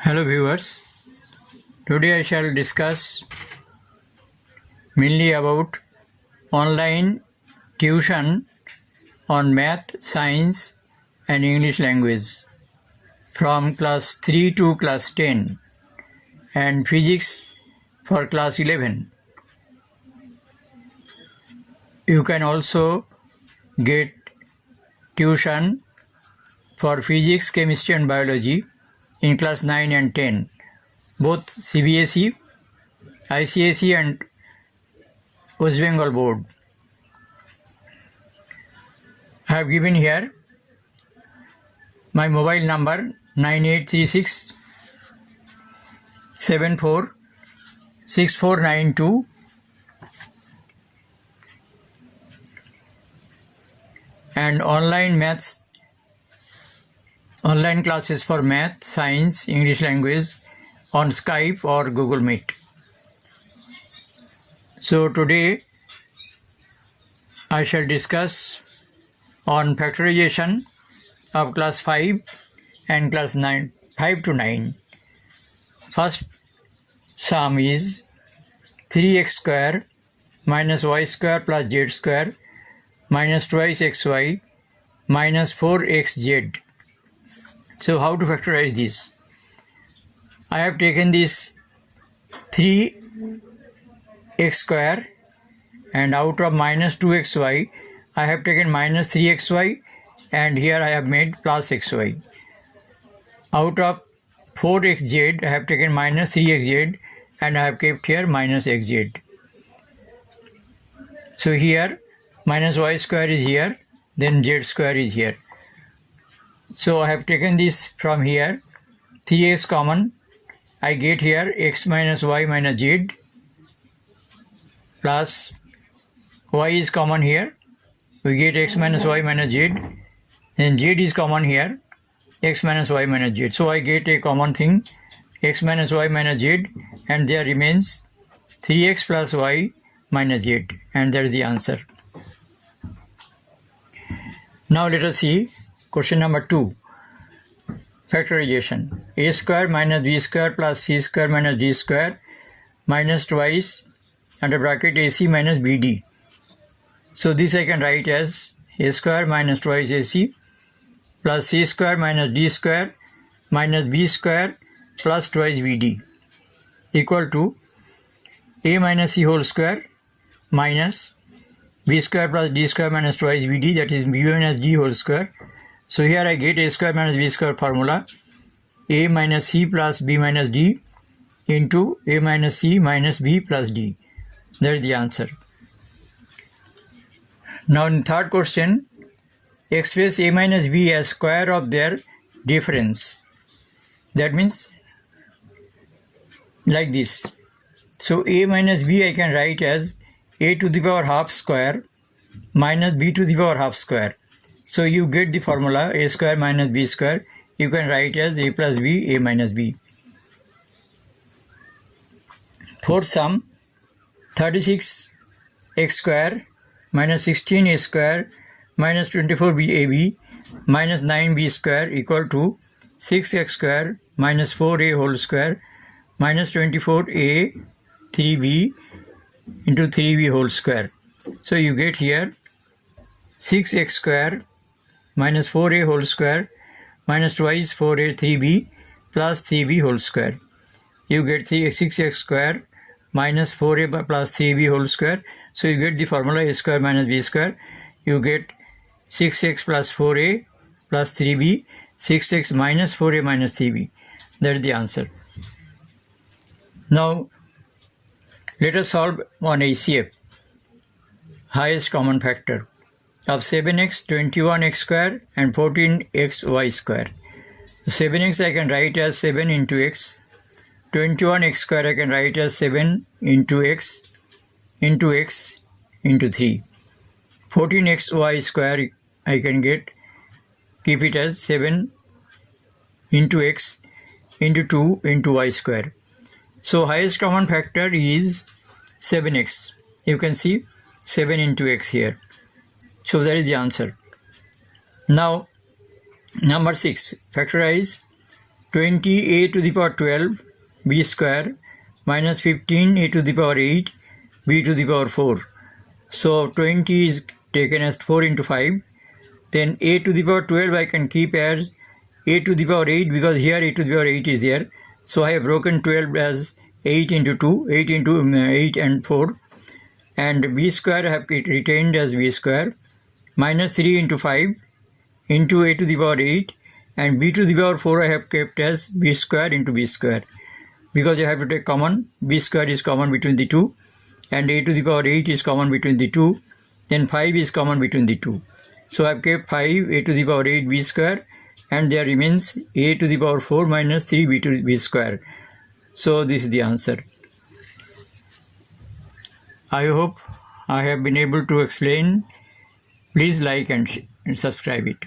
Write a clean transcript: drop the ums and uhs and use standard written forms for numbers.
Hello viewers, today I shall discuss mainly about online tuition on math, science and English language from class 3 to class 10 and physics for class 11. You can also get tuition for physics, chemistry and biology in class 9 and 10, both CBSE, ICSE and West Bengal board. I have given here my mobile number 9836 746492 and online classes for math, science, English language on Skype or Google Meet. So today I shall discuss on factorization of class 5 and class 9, 5 to 9. First sum is 3x square minus y square plus z square minus twice xy minus 4xz. So how to factorize this? I have taken this 3x square and out of minus 2xy I have taken minus 3xy and here I have made plus xy. Out of 4xz I have taken minus 3xz and I have kept here minus xz. So here minus y square is here, then z square is here. So I have taken this from here, 3x common, I get here x minus y minus z plus y is common here, we get x minus y minus z, and z is common here, x minus y minus z. So I get a common thing, x minus y minus z, and there remains 3x plus y minus z, and that is the answer. Now let us see question number 2. Factorization. A square minus b square plus c square minus d square minus twice under bracket ac minus bd. So this I can write as a square minus twice ac plus c square minus d square minus b square plus twice bd equal to a minus c whole square minus b square plus d square minus twice bd, that is b minus d whole square. So here I get a square minus b square formula, a minus c plus b minus d into a minus c minus b plus d. That is the answer. Now in third question, express a minus b as square of their difference. That means like this. So a minus b I can write as a to the power half square minus b to the power half square. So you get the formula a square minus b square. You can write as a plus b, a minus b. Fourth sum, 36x square minus 16a square minus 24ab minus 9b square equal to 6x square minus 4a whole square minus 24a 3b into 3b whole square. So you get here 6x square minus 4a whole square minus twice 4a 3b plus 3b whole square. You get 6x square minus 4a plus 3b whole square. So you get the formula a square minus b square. You get 6x plus 4a plus 3b, 6x minus 4a minus 3b. That is the answer. Now let us solve on HCF, highest common factor, of 7x, 21x square and 14xy square. 7x I can write as 7 into x, 21x square I can write as 7 into x into 3. 14xy square I can keep it as 7 into x into 2 into y square. So highest common factor is 7x. You can see 7 into x here. So that is the answer. Now number 6, factorize 20 a to the power 12 b square minus 15 a to the power 8 b to the power 4. So 20 is taken as 4 into 5. Then a to the power 12 I can keep as a to the power 8 because here a to the power 8 is there. So I have broken 12 as 8 into 2, 8 into 8 and 4. And b square I have retained as b square minus 3 into 5 into a to the power 8, and b to the power 4 I have kept as b square into b square because I have to take common. B square is common between the two, and a to the power 8 is common between the two, then 5 is common between the two. So I have kept 5 a to the power 8 b square, and there remains a to the power 4 minus 3 b to b square. So this is the answer. I hope I have been able to explain. Please like and subscribe it.